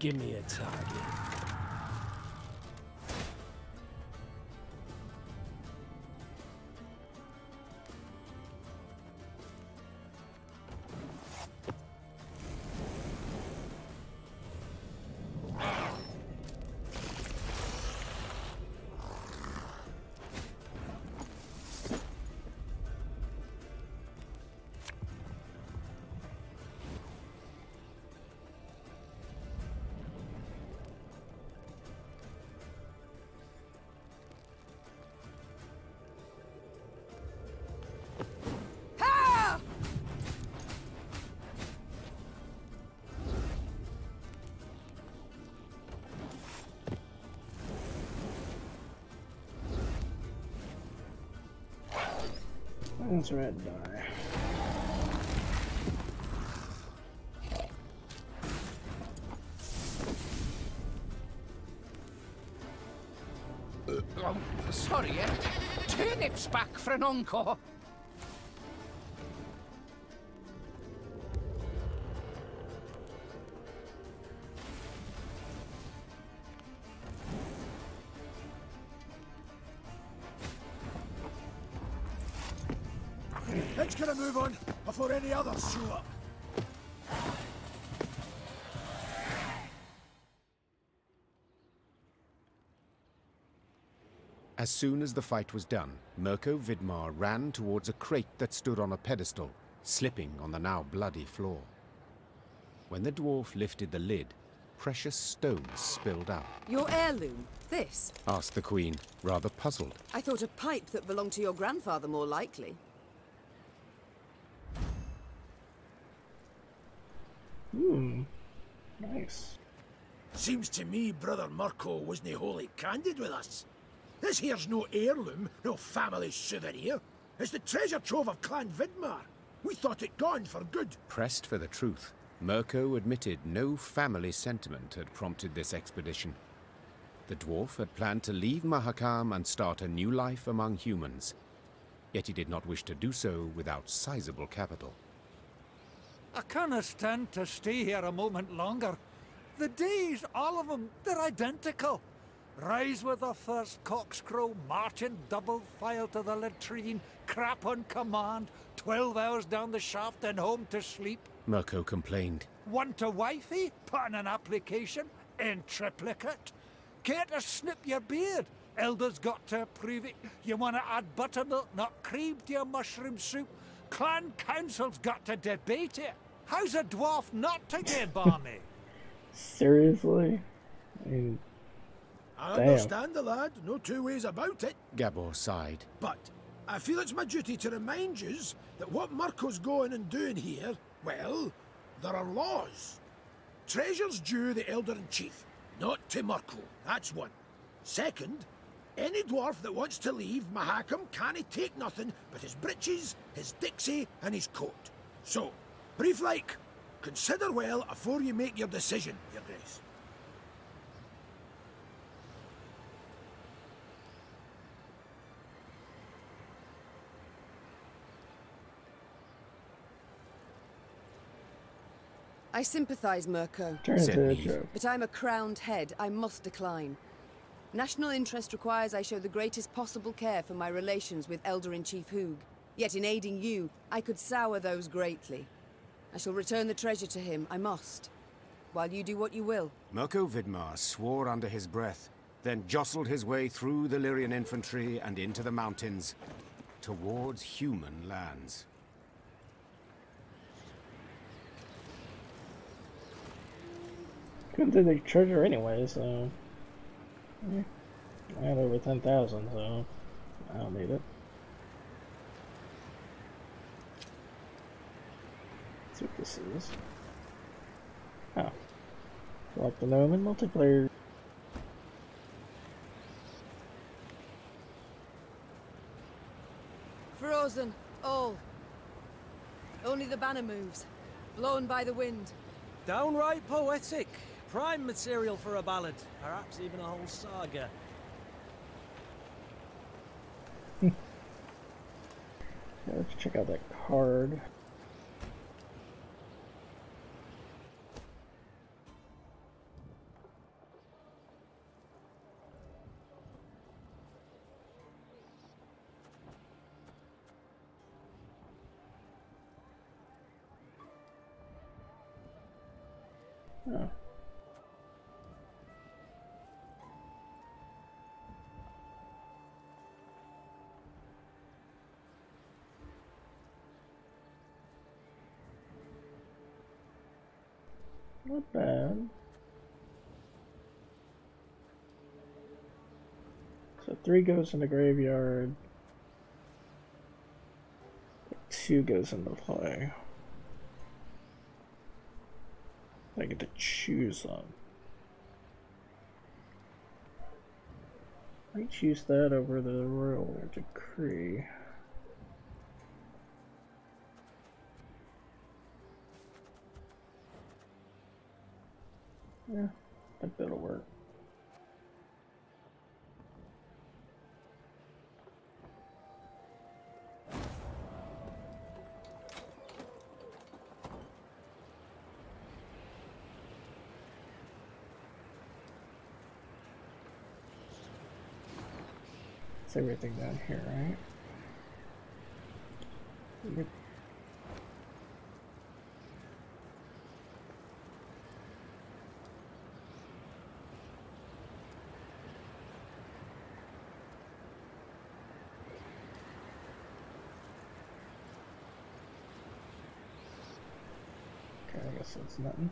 Give me a target. That's red die. Sorry, turnips back for an encore. Let's get a move on before any others show up. As soon as the fight was done, Mirko Vidmar ran towards a crate that stood on a pedestal, slipping on the now bloody floor. When the dwarf lifted the lid, precious stones spilled out. Your heirloom? This? Asked the queen, rather puzzled. I thought a pipe that belonged to your grandfather more likely. Nice. Seems to me Brother Mirko wasn't wholly candid with us. This here's no heirloom, no family souvenir. It's the treasure trove of Clan Vidmar. We thought it gone for good. Pressed for the truth, Mirko admitted no family sentiment had prompted this expedition. The dwarf had planned to leave Mahakam and start a new life among humans. Yet he did not wish to do so without sizable capital. I can't stand to stay here a moment longer. The days, all of them, they're identical. Rise with the first cockscrow, march in double file to the latrine, crap on command, 12 hours down the shaft and home to sleep. Mirko complained. Want a wifey? Put in an application, in triplicate. Care to snip your beard? Elders got to approve it. You want to add buttermilk, not cream, to your mushroom soup? Clan council's got to debate it. How's a dwarf not to get balmy? Seriously? I mean, I understand the lad, no two ways about it. Gabor sighed. But I feel it's my duty to remind yous that what Mirko's going and doing here, well, there are laws. Treasure's due the Elder-in-Chief, not to Mirko, that's one. Second, any dwarf that wants to leave Mahakam can't take nothing but his breeches, his dixie and his coat. So, brief like, consider well afore you make your decision, Your Grace. I sympathize, Mirko. turn into a joke. But I'm a crowned head. I must decline. National interest requires I show the greatest possible care for my relations with Elder-in-Chief Hugh. Yet in aiding you, I could sour those greatly. I shall return the treasure to him, I must. While you do what you will. Mirko Vidmar swore under his breath, then jostled his way through the Lyrian infantry and into the mountains, towards human lands. Couldn't take the treasure anyway, so... I had over 10,000, so... I don't need it. Let's see what this is. Oh. Like the gnome in multiplayer. Frozen, all. Only the banner moves, blown by the wind. Downright poetic. Prime material for a ballad. Perhaps even a whole saga. Let's check out that card. Oh. Not bad. So 3 goes in the graveyard. 2 goes into play. I get to choose them. I choose that over the royal decree. Yeah, I think that'll work. It's everything down here, right? Yep. Okay, I guess that's nothing.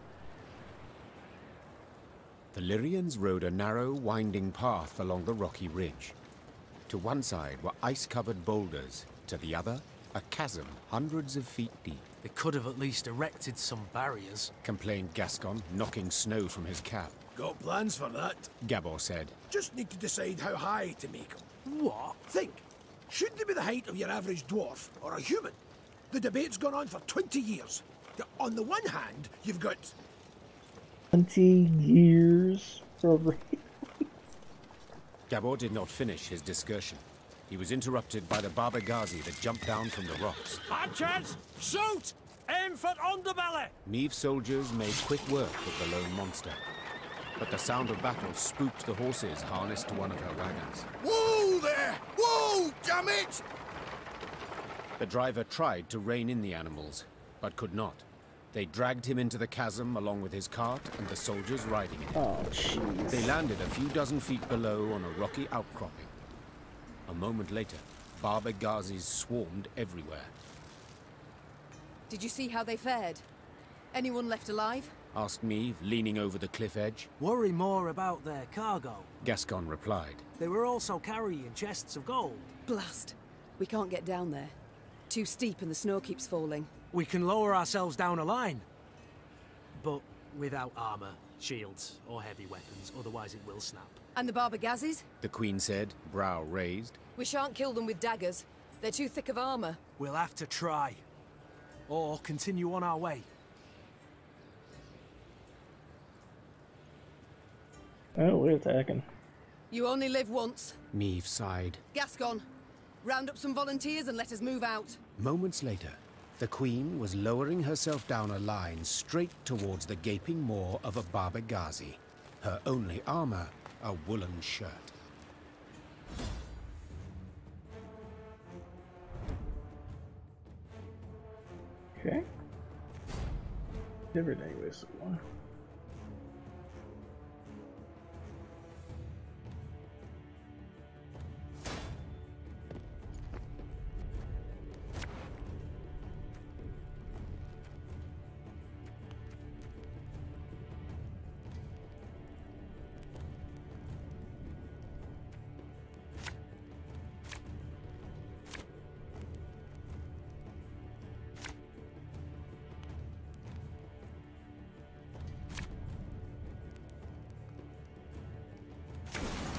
The Lyrians rode a narrow, winding path along the rocky ridge. To one side were ice-covered boulders, to the other, a chasm hundreds of feet deep. They could have at least erected some barriers, Complained Gascon, knocking snow from his cap. Got plans for that. Gabor said. Just need to decide how high to make them. What? Think. Should they be the height of your average dwarf or a human? The debate's gone on for 20 years. On the one hand, you've got 20 years for Gabor did not finish his discursion. He was interrupted by the Baba Ghazi that jumped down from the rocks. Archers, shoot! Aim for underbelly! Meave soldiers made quick work of the lone monster. But the sound of battle spooked the horses harnessed to one of her wagons. Whoa there! Whoa, damn it! The driver tried to rein in the animals, but could not. They dragged him into the chasm along with his cart and the soldiers riding it. Oh, jeez. They landed a few dozen feet below on a rocky outcropping. A moment later, Baba Ghazis swarmed everywhere. Did you see how they fared? Anyone left alive? Asked Meave, leaning over the cliff edge. Worry more about their cargo. Gascon replied. They were also carrying chests of gold. Blast. We can't get down there. Too steep and the snow keeps falling. We can lower ourselves down a line. But without armor, shields, or heavy weapons, otherwise it will snap. And the Baba Ghazis? The Queen said, brow raised. We shan't kill them with daggers. They're too thick of armor. We'll have to try. Or continue on our way. Oh, we're attacking. You only live once. Meave sighed. Gascon, round up some volunteers and let us move out. Moments later, the Queen was lowering herself down a line straight towards the gaping maw of a Baba Ghazi. Her only armor, a woolen shirt. Okay. Every day wasted one.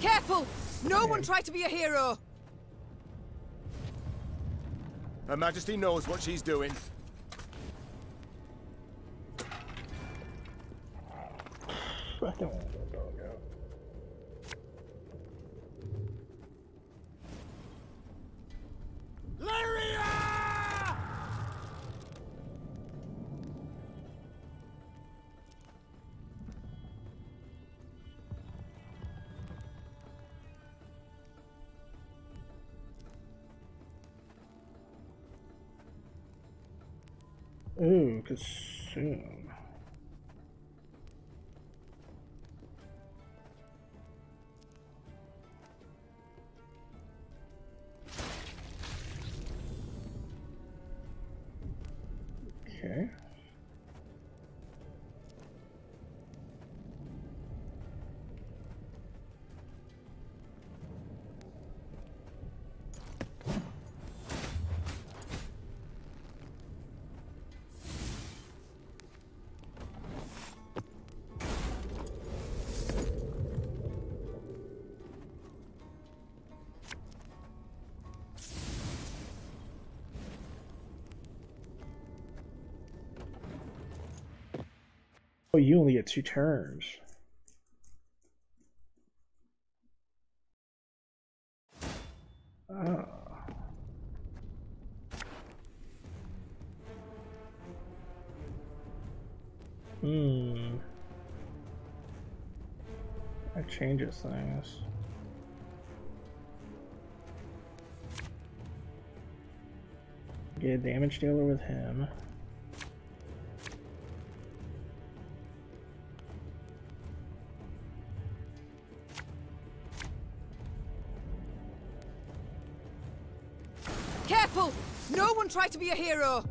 Careful! No one try to be a hero! Her Majesty knows what she's doing. I don't want that dog out. Lyria! Ooh, consume. Okay. Oh, you only get 2 turns. Oh. That changes things. Get a damage dealer with him. Careful! No one try to be a hero!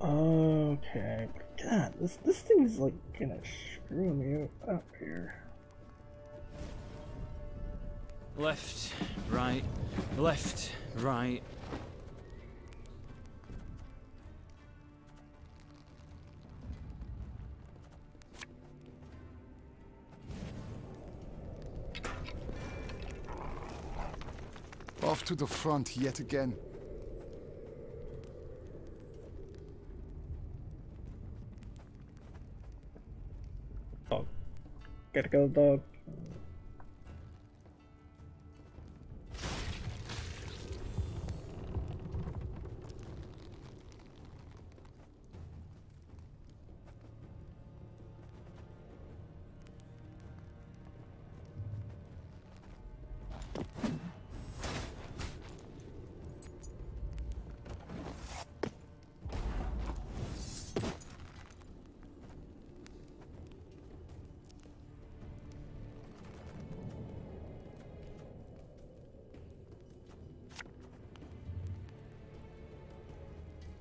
Okay. God, this thing's like gonna screw me up here. Left, right, left, right. Off to the front yet again. Dog. Gotta go, dog.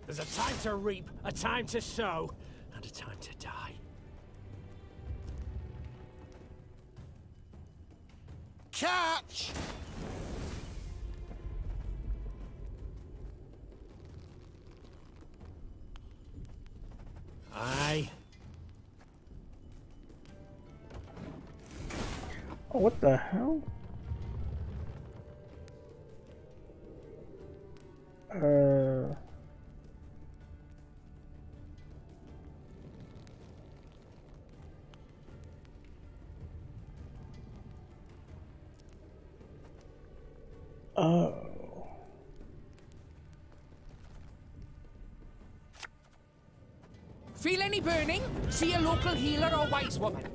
There's a time to reap, a time to sow, and a time to die. Catch! Aye. Oh, what the hell? Oh. Feel any burning? See a local healer or wise woman.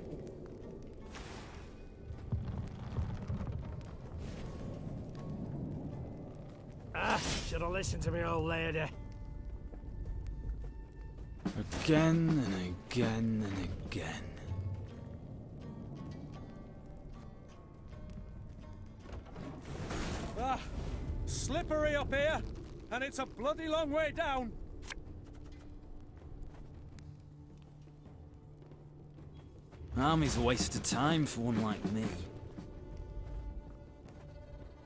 Ah, should have listened to me old lady. Again and again and again. Ah, slippery up here, and it's a bloody long way down. Army's a waste of time for one like me.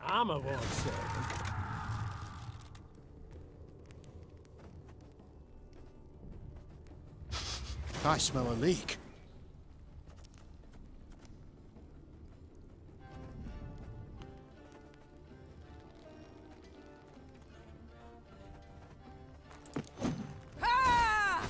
Armor won't save them. I smell a leak. Ah!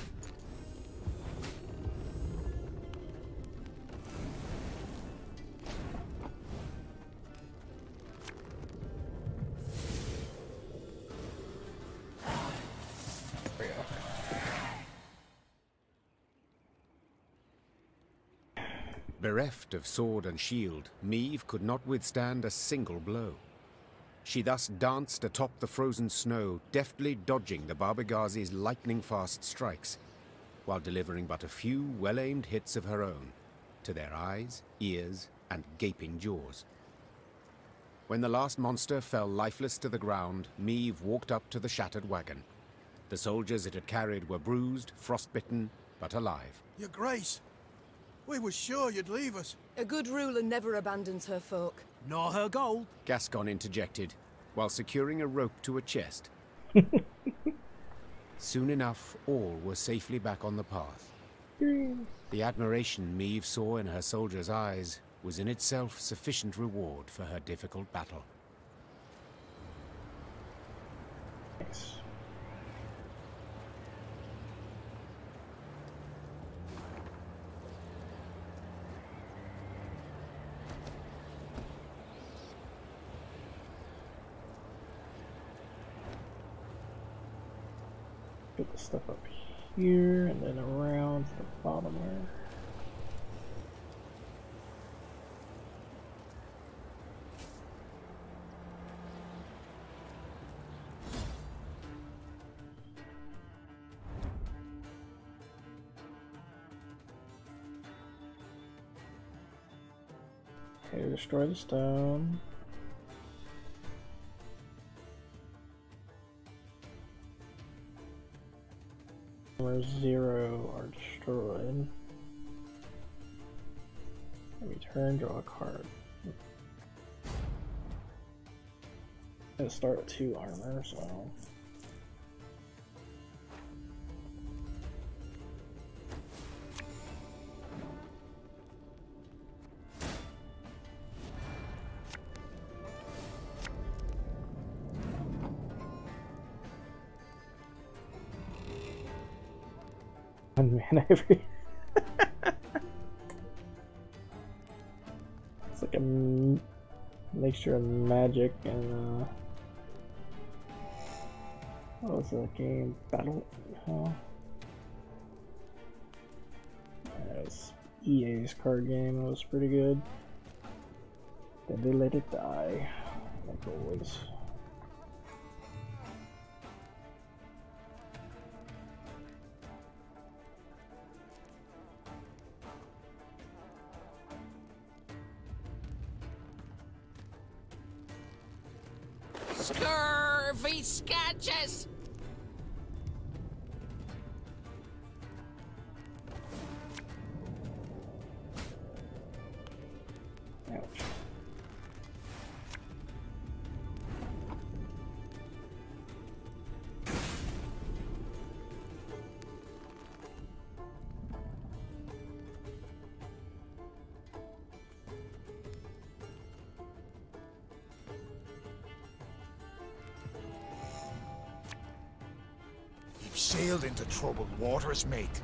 Bereft of sword and shield, Meve could not withstand a single blow. She thus danced atop the frozen snow, deftly dodging the Barbegazi's lightning-fast strikes, while delivering but a few well-aimed hits of her own, to their eyes, ears, and gaping jaws. When the last monster fell lifeless to the ground, Meve walked up to the shattered wagon. The soldiers it had carried were bruised, frostbitten, but alive. Your Grace, we were sure you'd leave us. A good ruler never abandons her folk. Nor her gold. Gascon interjected, while securing a rope to a chest. Soon enough, all were safely back on the path. The admiration Meve saw in her soldiers' eyes was in itself sufficient reward for her difficult battle. Nice. Put the stuff up here and then around to the bottom there. Okay, destroy the stone. Where 0 are destroyed. Return, draw a card. I'm gonna start with 2 armor, so. One mana every. It's like a mixture of magic and what was that game? Battle? Huh? It was EA's card game. It was pretty good. Then they let it die, like always. Scurvy scatches! Ouch. You've sailed into troubled waters, mate.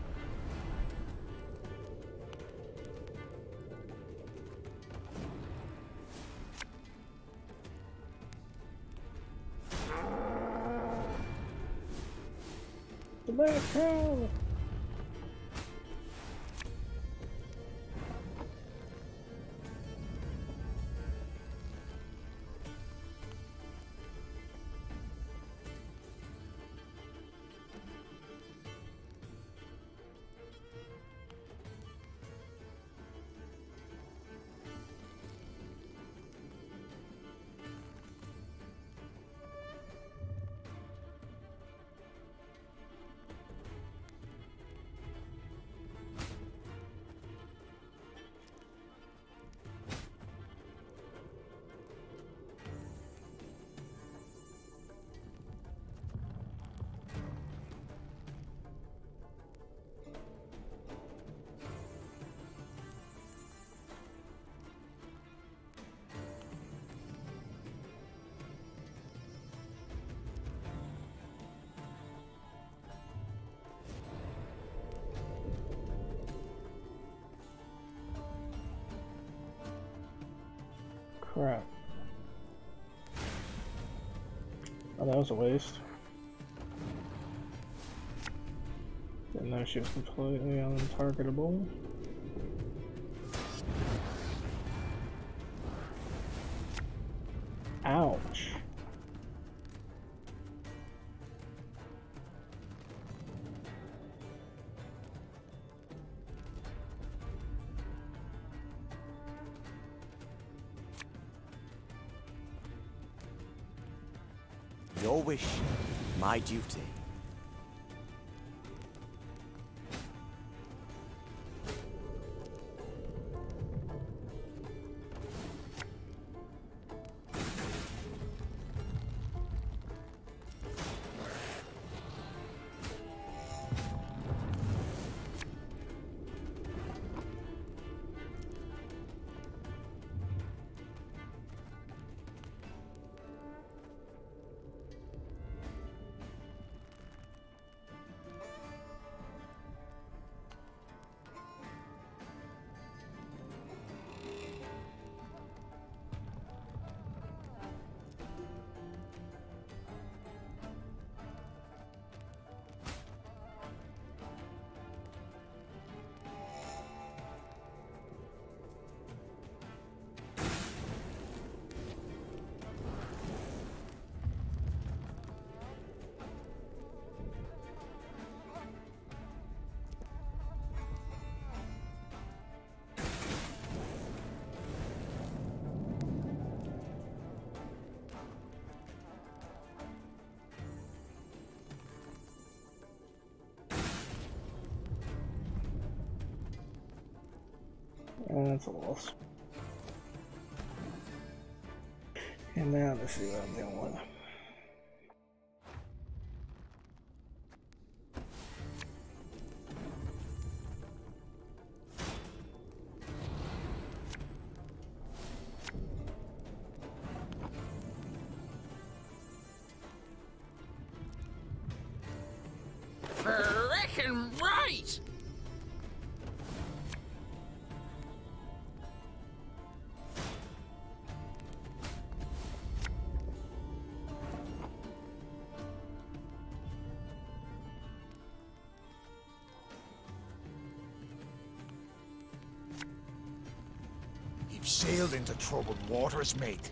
The black cow! Crap. Oh, that was a waste. Didn't know she was completely untargetable. Your wish, my duty. That's a loss. And now let's see what I'm doing. Frickin' right! You've sailed into troubled waters, mate.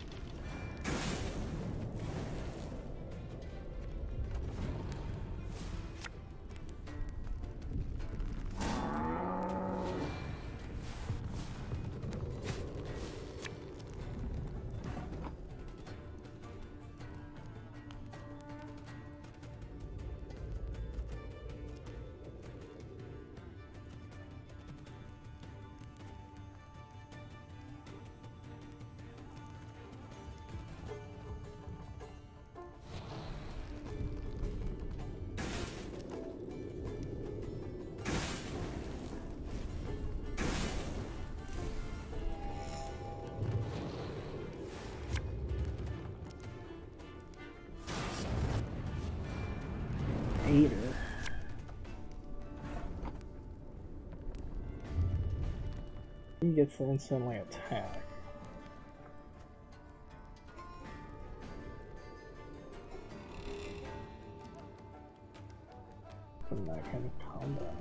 Hater. He gets to instantly attack. From that kind of combat.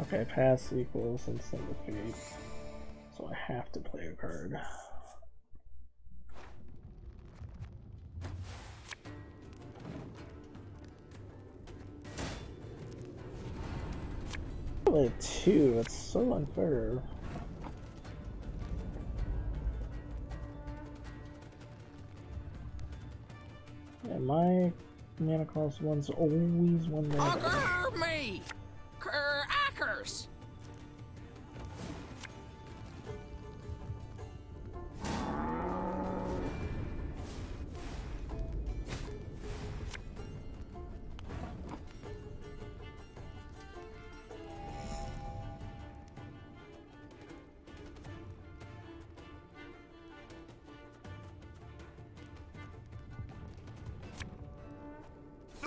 Okay, pass equals instant defeat, so I have to play a card. Play 2, that's so unfair. Yeah, my mana cost one's always one mana. Augur me! Ackers!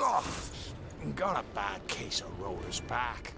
Ugh! Got a bad case of rollers back.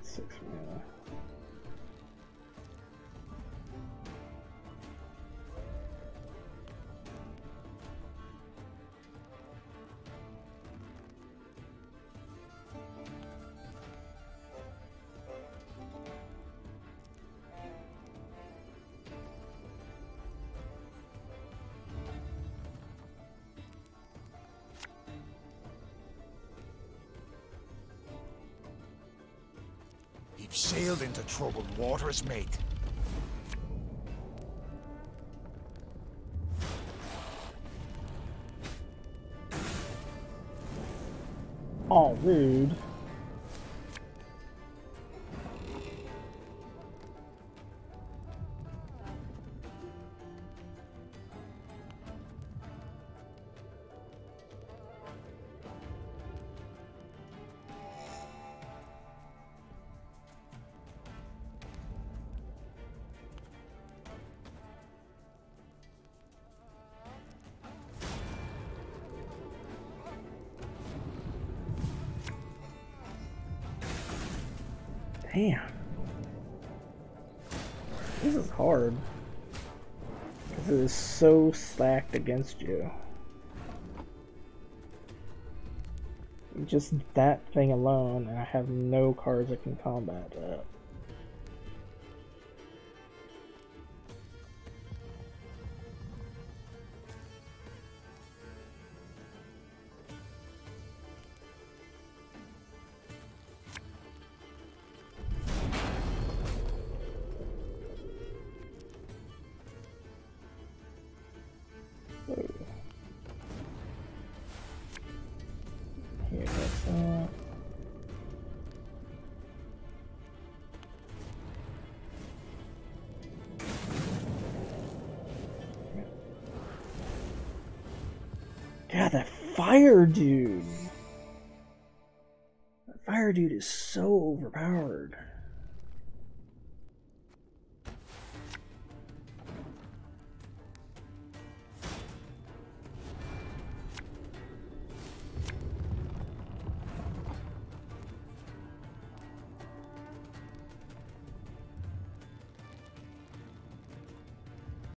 6 mana. You've sailed into troubled waters, mate. Oh, rude. Damn. This is hard. Because it is so stacked against you. Just that thing alone, and I have no cards that can combat that. Here, that's that. God, that fire dude! That fire dude is so overpowered.